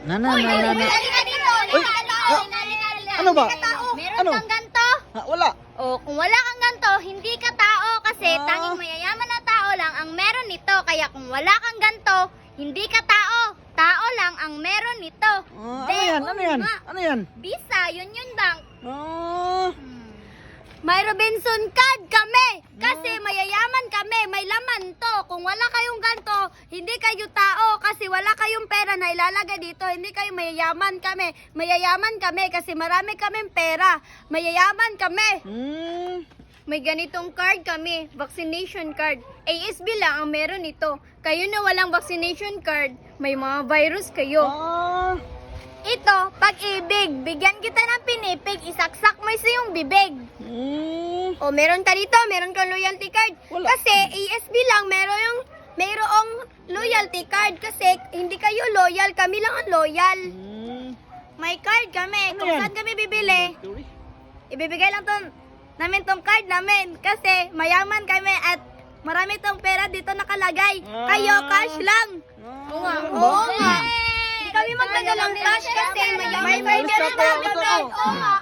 Na, na, Uy, na, na, na. halika dito. Uy, ano ba? Meron Ano? kang ganto? Wala. O, kung wala kang ganto, hindi ka tao kasi tanging mayayaman na tao lang ang meron nito. Kaya kung wala kang ganto, hindi ka tao. Tao lang ang meron nito. Ano yan? Ano yan? Ano yan? Bisa, yun bang. Ah, May Robinson card kami. Kasi mayayaman kami. May laman to. Kung wala kayong ganto, hindi kayo tao. Kasi wala kayong pera na ilalagay dito. Hindi kayo mayayaman kami. Mayayaman kami kasi marami kaming pera. Mayayaman kami. May ganitong card kami. Vaccination card. ASB lang ang meron nito. Kayo na walang vaccination card, may mga virus kayo. Ito, pag-ibig. Bigyan kita ng pinipig, isaksak mo sa iyong bibig. O, meron ka dito, meron kang loyalty card. Wala. Kasi ASB lang, mayroong loyalty card. Kasi hindi kayo loyal, kami lang ang loyal. May card kami. Ano Kung yan? saan kami bibili, ibibigay lang namin tong card namin. Kasi mayaman kami at marami tong pera dito nakalagay. Kayo, cash lang. Oo nga. Hindi kami magdadala ng cash kasi mayaman. May virus ka to, ito, Oo nga.